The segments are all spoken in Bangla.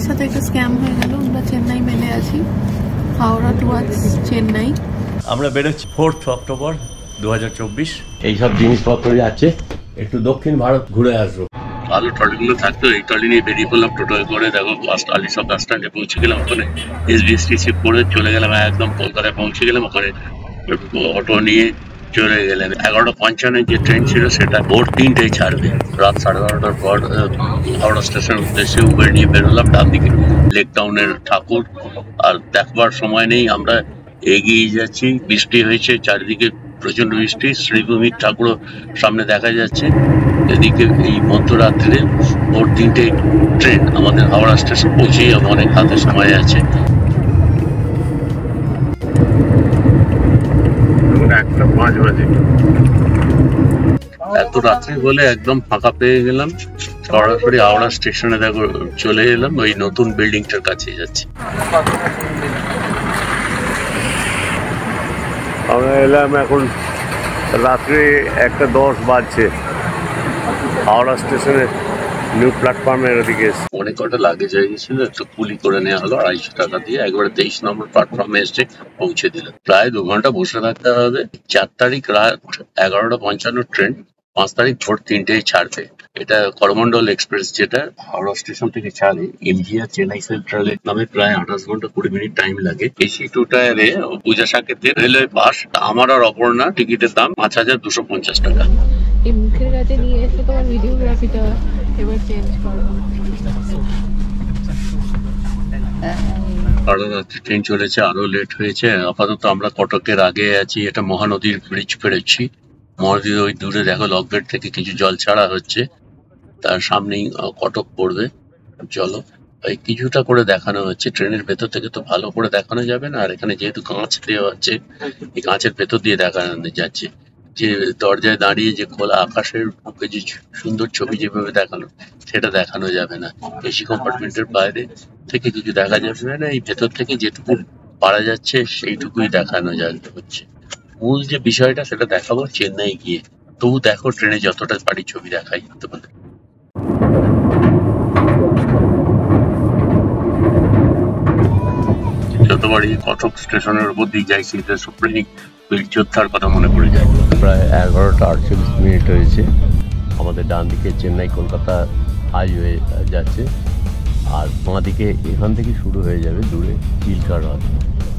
সাথে একটা স্ক্যাম হয়ে গেল। আমরা চেন্নাই মেলে আছি, হাওড়া টুয়ার্ডস চেন্নাই। আমরা বেরোচ্ছি 4 অক্টোবর 2024। এইসব জিনিসপত্র আছে, একটু দক্ষিণ ভারত ঘুরে আসবো। আলু ট্রলিগুলো থাকতো, এই ট্রলি নিয়ে বেরিয়ে পড়লাম টোটোয় করে। দেখো আলিশপ বাস স্ট্যান্ডে পৌঁছে গেলাম। ওখানে SBSTC করে চলে গেলাম, একদম কলকাতায় পৌঁছে গেলাম। ওখানে অটো নিয়ে চলে গেলেন। 11:55 যে ট্রেন ছিল সেটা ভোর 3টায় ছাড়বে। রাত 12:30টার পর হাওড়া স্টেশনের উদ্দেশ্যে উবের নিয়ে বেরোলাম। ডান দিকে লেক টাউনের ঠাকুর আর দেখবার সময় নেই, আমরা এগিয়ে যাচ্ছি। বৃষ্টি হয়েছে চারিদিকে, প্রচন্ড বৃষ্টি। শ্রীভূমির ঠাকুরও সামনে দেখা যাচ্ছে। এদিকে এই মধ্যরাত্রে ভোর 3টায় ট্রেন আমাদের হাওড়া স্টেশন পৌঁছেই অনেক হাতে সময় আছে। 1:05 বাজে। এত রাত্রি বলে একদম ফাঁকা পেয়ে গেলাম। সরাসরি হাওড়া স্টেশনে দেখো চলে এলাম। ওই নতুন বিল্ডিংটার কাছে যাচ্ছি। আমরা এলাম এখন রাত্রে 1:10 বাজছে। হাওড়া স্টেশনে নিউ প্ল্যাটফর্মের ওদিকে অনেক কটা লাগেজ হয়ে গেছিল, একটু কুলি করে নেওয়া হলো 250 টাকা দিয়ে। একবারে 23 নম্বর প্ল্যাটফর্মে এসে পৌঁছে দিল। প্রায় 2 ঘন্টা বসে থাকতে হবে। 4 তারিখ রাত 11:55 ট্রেন, 5 তারিখ ভোর 3টায় ছাড়বে। এটা করমন্ডল এক্সপ্রেস, যেটা হাওড়া স্টেশন থেকে ছাড়ে MGR চেন্নাই সেন্ট্রালে নামে। প্রায় 28 ঘন্টা 20 মিনিট টাইম লাগে। AC 2 টায়ারে পূজা সাকেতে রেলওয়ে পাস। আমার আর অপর্ণা টিকিটের দাম 5250 টাকা। এই মুখের কাছে নিয়ে এসে তোমার ভিডিওগ্রাফিটা এবার চেঞ্জ করবো। কারণ ট্রেন চলেছে, আরো লেট হয়েছে। আপাতত আমরা কটকের আগে আছি। এটা মহানদীর ব্রিজ পেরোচ্ছি। মহানদীর ওই দূরে দেখো লকগেট থেকে কিছু জল ছাড়া হচ্ছে, তার সামনেই কটক পড়বে। চলো, এই কিছুটা করে দেখানো হচ্ছে। ট্রেনের ভেতর থেকে তো ভালো করে দেখানো যাবে না, আর এখানে যেহেতু কাঁচ দেওয়া হচ্ছে, এই কাঁচের ভেতর দিয়ে দেখানো যাচ্ছে। যে দরজায় দাঁড়িয়ে যে খোলা আকাশের বুকে যে সুন্দর ছবি যেভাবে দেখানো, সেটা দেখানো যাবে না। এসি কম্পার্টমেন্টের বাইরে থেকে কিছু দেখা যাবে না, এই ভেতর থেকে যেটুকু পারা যাচ্ছে সেইটুকুই দেখানো যাবে হচ্ছে। মূল যে বিষয়টা সেটা দেখাবো চেন্নাই গিয়ে। তবু দেখো ট্রেনে যতটা পারি ছবি দেখাই তোমাদের। যতবারই কটক স্টেশনের উপর দিয়ে যাই, সেটা সুপ্রিম বীর যোদ্ধার কথা মনে পড়ে যায়। প্রায় 11:48 হয়েছে। আমাদের ডান দিকে চেন্নাই কলকাতা হাইওয়ে যাচ্ছে, আর বাঁ দিকে এখান থেকে শুরু হয়ে যাবে দূরে চিল্কা হ্রদ।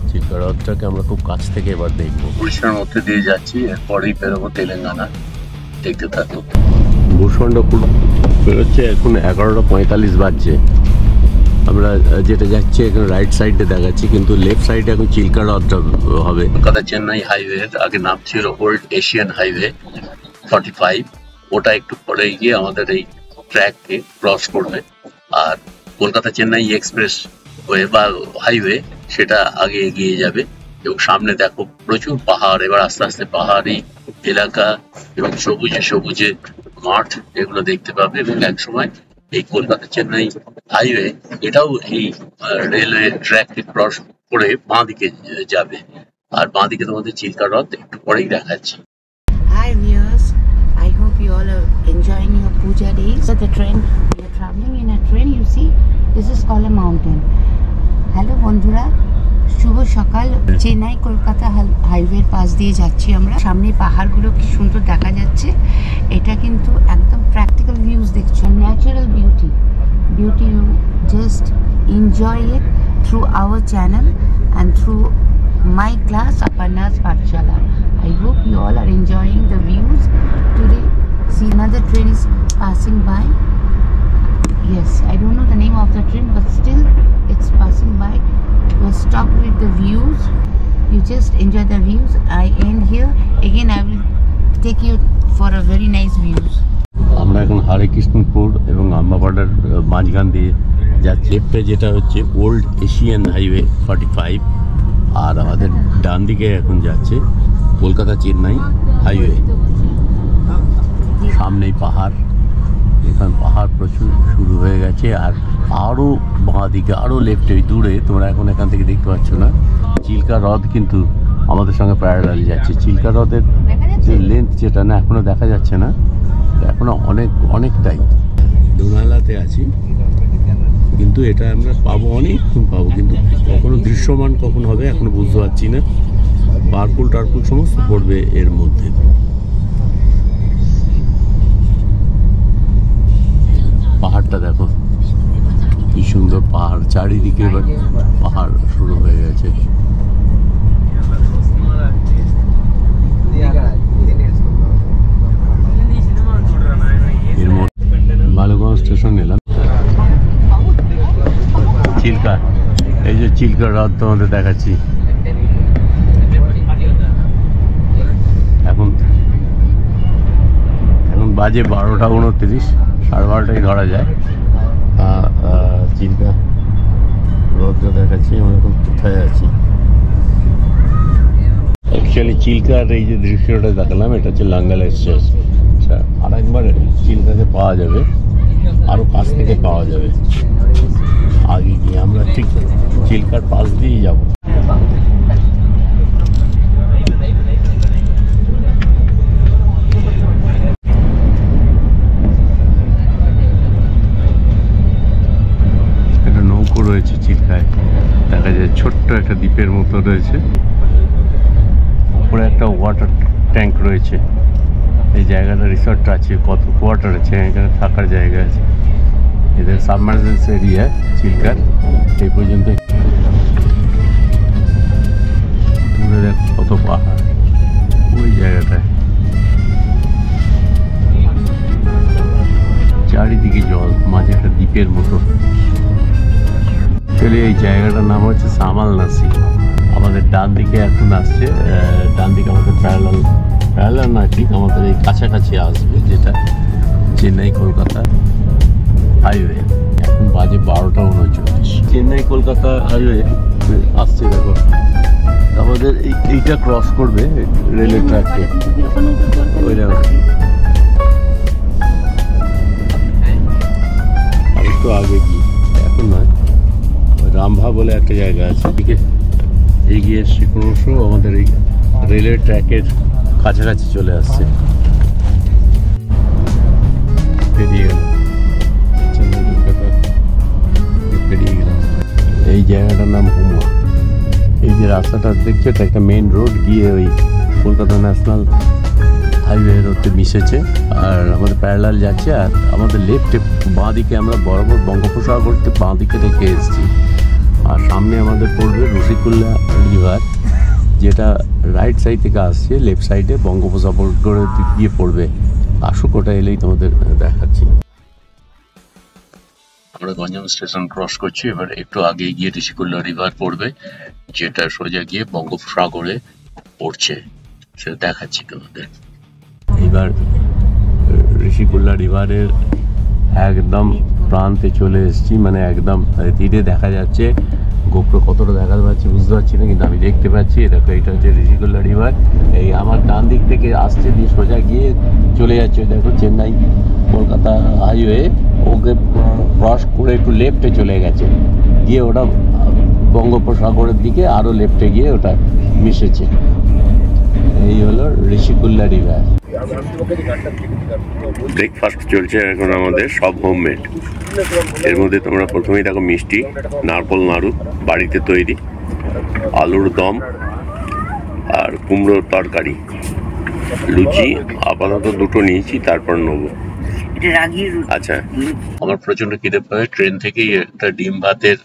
চিল্কা হ্রদটাকে আমরা খুব কাছ থেকে এবার দেখবো। উড়িষ্যার মধ্যে দিয়ে যাচ্ছি, এরপরেই বেরোবো তেলেঙ্গানা। দেখতে থাকো। ভূষণ্ডপুর বেরোচ্ছে এখন 11:45 বাজছে। আমরা যেটা যাচ্ছি এখন রাইট সাইডে দেখাচ্ছি, কিন্তু লেফট সাইডে এখন চিল্কা হ্রদটা হবে। কলকাতা চেন্নাই হাইওয়ে আগে নাম ছিল ওল্ড এশিয়ান হাইওয়ে 45। ওটা একটু পরে গিয়ে আমাদের এই ট্র্যাককে ক্রস করবে। আর কলকাতা চেন্নাই এক্সপ্রেস ওয়ে বা হাইওয়ে সেটা আগে এগিয়ে যাবে। এবং সামনে দেখো প্রচুর পাহাড়। এবার আস্তে আস্তে পাহাড়ি এলাকা এবং সবুজে সবুজে মাঠ এগুলো দেখতে পাবে। এবং একসময় এই কলকাতা চেন্নাই হাইওয়ে এটাও এই রেলওয়ে ট্র্যাককে ক্রস করে বাঁ দিকে যাবে। আর বাঁ দিকে তোমাদের চিল্কা হ্রদ একটু পরেই দেখাচ্ছি। Hi viewers, I hope you all are enjoying your puja days. So the train, we are traveling in a train. You see, this is called a mountain. Hello বন্ধুরা, শুভ সকাল। চেন্নাই কলকাতা হাইওয়ের পাশ দিয়ে যাচ্ছি আমরা। সামনে পাহাড়গুলো কি সুন্দর দেখা যাচ্ছে। এটা কিন্তু একদম প্র্যাকটিক্যাল ভিউজ দেখছো, natural beauty. You just enjoy it through our channel and through my class Aparna's Pathshala. I hope you all are enjoying the views today. See, another train is passing by. Yes, I don't know the name of the train, but still it's passing by. We're stopped with the views. You just enjoy the views. I end here. Again, I will take you for a very nice views. আমরা এখন হরে কৃষ্ণপুর এবং আম্বাপাড়ার মাঝখান দিয়ে যাচ্ছি। লেফটে যেটা হচ্ছে ওল্ড এশিয়ান হাইওয়ে 45, আর আমাদের ডান দিকে এখন যাচ্ছে কলকাতা চেন্নাই হাইওয়ে। সামনেই পাহাড়, এখানে পাহাড় প্রচুর শুরু হয়ে গেছে। আর আরও বাঁ দিকে আরও লেফটে দূরে, তোমরা এখন এখান থেকে দেখতে পাচ্ছ না, চিল্কা হ্রদ কিন্তু আমাদের সঙ্গে প্যারালাল যাচ্ছে। চিল্কা হ্রদের যে লেন্থ যেটা না এখনও দেখা যাচ্ছে না, এখনো অনেকটাই। দোনালাতে আছি, কিন্তু এটা আমরা পাবো, অনেকক্ষণ পাবো, কিন্তু কখনো দৃশ্যমান কখন হবে এখনো বুঝতে পারছি না। পার্কুল টার্কুল সমস্ত পড়বে এর মধ্যে। পাহাড়টা দেখো কি সুন্দর পাহাড়, চারিদিকে এবার পাহাড় শুরু হয়ে গেছে। এর মধ্যে বালুগঞ্জ স্টেশন এলাম। চিল্কা, এই যে চিল্কা হ্রদ তোমাদের দেখাচ্ছি। এখন বাজে 12টা 29, 12:30 ধরা যায়। চিল্কা হ্রদটা দেখাচ্ছি। আমরা এখন কোথায় আছি? অ্যাকচুয়ালি চিল্কার এই যে দৃশ্যটা দেখালাম, এটা হচ্ছে লাঙ্গাল এক্সপ্রেস। আর একবার চিল্কাকে পাওয়া যাবে, আরও কাছ থেকে পাওয়া যাবে। আগে গিয়ে আমরা ঠিক চিল্কার পাশ দিয়েই যাব। একটা নৌকো রয়েছে চিল্কায়, দেখা যায় ছোট্ট একটা দ্বীপের মতো রয়েছে। উপরে একটা ওয়াটার ট্যাঙ্ক রয়েছে। এই জায়গাটা রিসর্টটা আছে, কত কোয়ার্টার আছে, এখানে থাকার জায়গা আছে। এদের সাবমার্জেন্স এরিয়া চিল্কার এই পর্যন্ত। দূরে দেখ কত পাহাড় ওই জায়গাটায়, চারিদিকে জল, মাঝে একটা দ্বীপের মতো। চলে এই জায়গাটার নাম হচ্ছে সামালনাসি। আমাদের ডান দিকে এখন আসছে, ডান দিকে আমাদের প্যারালাল না, ঠিক আমাদের এই কাছাকাছি আসবে, যেটা চেন্নাই কলকাতা হাইওয়ে। এখন বাজে 12টা 39। চেন্নাই কলকাতা হাইওয়ে আসছে দেখো। আমাদের এইটা ক্রস করবে রেলের ট্র্যাককে, ওই আর একটু আগে গিয়ে, এখন নয়, রামভা বলে একটা জায়গা আছে, এদিকে এগিয়ে এসছি। ক্রমশ আমাদের এই রেলের ট্র্যাকের কাছাকাছি চলে আসছে। পেরিয়ে গেল চেন্নাই কলকাতা, পেরিয়ে গেলাম। এই জায়গাটার নাম হুমা। এই যে রাস্তাটা দেখছো, এটা একটা মেইন রোড গিয়ে ওই কলকাতা ন্যাশনাল হাইওয়ে রোডে মিশেছে। আর আমাদের প্যারালাল যাচ্ছে, আর আমাদের লেফটে বাঁ দিকে আমরা বরাবর বঙ্গোপসাগরকে বাঁ দিকে রেখে এসেছি। আর সামনে আমাদের পড়বে ঋষিকুল্যা রিভার, যেটা রাইট সাইড থেকে আসছে, লেফট সাইডে বঙ্গোপসাগরের দিক দিয়ে পড়বে। আসুক, ওটা এলেই তোমাদের দেখাচ্ছি। আমরা গঞ্জাম স্টেশন ক্রস করছি, এবার একটু আগে গিয়ে ঋষিকুল্যা রিভার পড়বে, যেটা সোজা গিয়ে বঙ্গোপসাগরে পড়ছে, সেটা দেখাচ্ছি তোমাদের। এবার ঋষিকুল্যা রিভারের একদম প্রান্তে চলে এসেছি, মানে একদম তীরে। দেখা যাচ্ছে গোপ্রো কতটা দেখা পাচ্ছে বুঝতে পারছি না, কিন্তু আমি দেখতে পাচ্ছি। দেখো, এটা হচ্ছে ঋষিকুল্যা রিভার। এই আমার ডান দিক থেকে আসছে, দিয়ে সোজা গিয়ে চলে যাচ্ছে দেখো চেন্নাই কলকাতা হাইওয়ে। ওকে ক্রস করে একটু লেফটে চলে গেছে, গিয়ে ওটা বঙ্গোপসাগরের দিকে আরও লেফটে গিয়ে ওটা মিশেছে। এই হলো ঋষিকুল্যা রিভার। ব্রেকফাস্ট চলছে এখন আমাদের, সব হোমমেড। এর মধ্যে তোমরা প্রথমেই দেখো মিষ্টি, নারকোল নাড়ু বাড়িতে তৈরি, আলুর দম, আর কুমড়োর তরকারি, লুচি। আপাতত দুটো নিয়েছি, তারপর নেবো। আচ্ছা, আমার প্রচন্ড খিদে পায়। ট্রেন থেকেই একটা ডিম ভাতের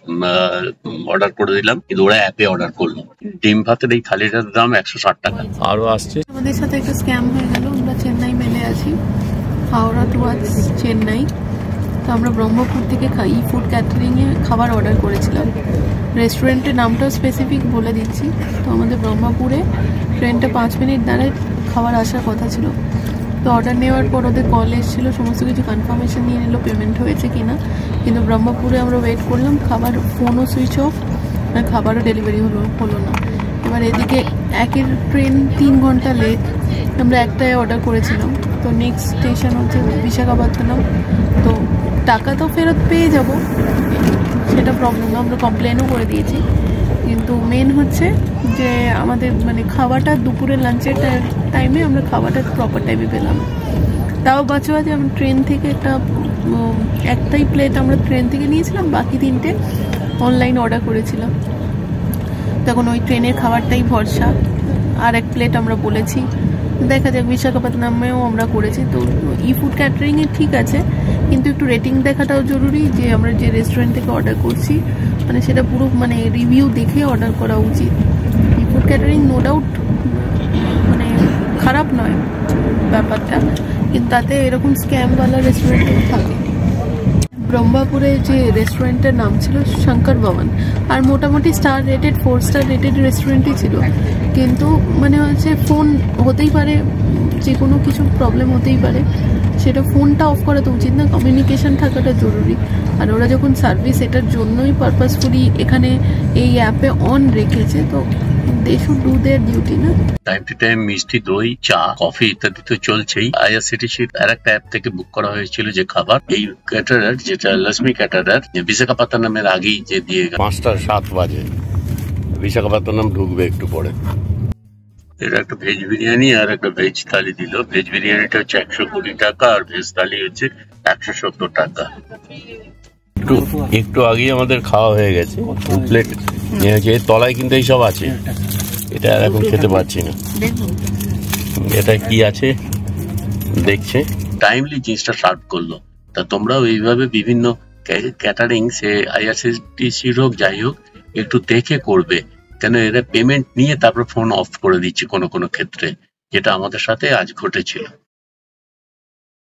অর্ডার করে দিলাম, কিন্তু ওরা অ্যাপে অর্ডার করলো। ডিম ভাতের এই থালিটার দাম 160 টাকা। আরো আসছে। আমাদের সাথে একটা স্ক্যাম হয়ে গেল। আমরা চেন্নাই মেলে আছি, হাওড়া টুয়ার্ডস চেন্নাই। তো আমরা ব্রহ্মপুর থেকে ই ফুড ক্যাটারিংয়ে খাবার অর্ডার করেছিলাম। রেস্টুরেন্টের নামটাও স্পেসিফিক বলে দিচ্ছি। তো আমাদের ব্রহ্মপুরে ট্রেনটা 5 মিনিট দাঁড়ায় খাবার আসার কথা ছিল। তো অর্ডার নেওয়ার পর ওদের কল এসেছিলো, সমস্ত কিছু কনফার্মেশন নিয়ে নিল পেমেন্ট হয়েছে কিনা। কিন্তু ব্রহ্মপুরে আমরা ওয়েট করলাম, খাবার ফোনও সুইচ অফ, খাবারও ডেলিভারি হলো না। এবার এদিকে একের ট্রেন 3 ঘন্টা লেট, আমরা একটাই অর্ডার করেছিলাম। তো নেক্সট স্টেশন হচ্ছে বিশাখাপত্তনম। তো টাকা তো ফেরত পেয়ে যাব, সেটা প্রবলেম না, আমরা কমপ্লেনও করে দিয়েছি। কিন্তু মেন হচ্ছে যে আমাদের মানে খাওয়াটা দুপুরের লাঞ্চের টাইমে আমরা খাওয়াটা প্রপার টাইমে পেলাম। তাও বাঁচোয়া যে আমরা ট্রেন থেকে একটা একটাই প্লেট আমরা ট্রেন থেকে নিয়েছিলাম, বাকি 3টে অনলাইন অর্ডার করেছিলাম। তখন ওই ট্রেনের খাবারটাই ভরসা। আর এক প্লেট আমরা বলেছি, দেখা যাক। বিশাখাপত্তনমেও আমরা করেছি। তো ই ফুড ক্যাটারিংয়ে ঠিক আছে, কিন্তু একটু রেটিং দেখাটাও জরুরি, যে আমরা যে রেস্টুরেন্ট থেকে অর্ডার করছি মানে সেটা পুরো মানে রিভিউ দেখে অর্ডার করা উচিত। ই ফুড ক্যাটারিং নো ডাউট মানে খারাপ নয় ব্যাপারটা, কিন্তু তাতে এরকম স্ক্যামওয়ালা রেস্টুরেন্টও থাকে। ব্রহ্মপুরে যে রেস্টুরেন্টের নাম ছিল শঙ্কর ভবন, আর মোটামুটি স্টার রেটেড 4 স্টার রেটেড রেস্টুরেন্টই ছিল, কিন্তু মানে হচ্ছে ফোন হতেই পারে, যে কোনো কিছু প্রবলেম হতেই পারে, সেটা ফোনটা অফ করা তো উচিত না, কমিউনিকেশন থাকাটা জরুরি। আর ওরা যখন সার্ভিস এটার জন্যই পারপাসফুলি এখানে এই অ্যাপে অন রেখেছে, তো they should do their duty না। টাইম টু টাইম মিষ্টি, দই, চা, কফি ইত্যাদি তো চলছেই। আইআরসিটিসির আর একটা অ্যাপ থেকে বুক করা হয়েছিল যে খাবার, এই ক্যাটারার যেটা লক্ষ্মী ক্যাটারার, যে বিশাখাপত্তনমের আগেই যে দিয়ে 5:07 বাজে বিশাখাপত্তনম ঢুকবে একটু পরে। এটা একটা ভেজ বিরিয়ানি আর একটা ভেজ থালি দিল। ভেজ বিরিয়ানিটা হচ্ছে 120 টাকা আর ভেজ থালি হচ্ছে 170 টাকা। একটু আগেই আমাদের খাওয়া হয়ে গেছে, প্লেট তলায় কিন্তু এইসব আছে, এটা আর এখন খেতে পারছি না। এটা কি আছে দেখছে, টাইমলি জিনিসটা সার্ভ করলো। তা তোমরাও এইভাবে বিভিন্ন ক্যাটারিং সে আইআরসিটিসির হোক যাই হোক একটু দেখে করবে, কেন এরা পেমেন্ট নিয়ে তারপর ফোন অফ করে দিচ্ছে কোনো কোনো ক্ষেত্রে, যেটা আমাদের সাথে আজ ঘটেছিল।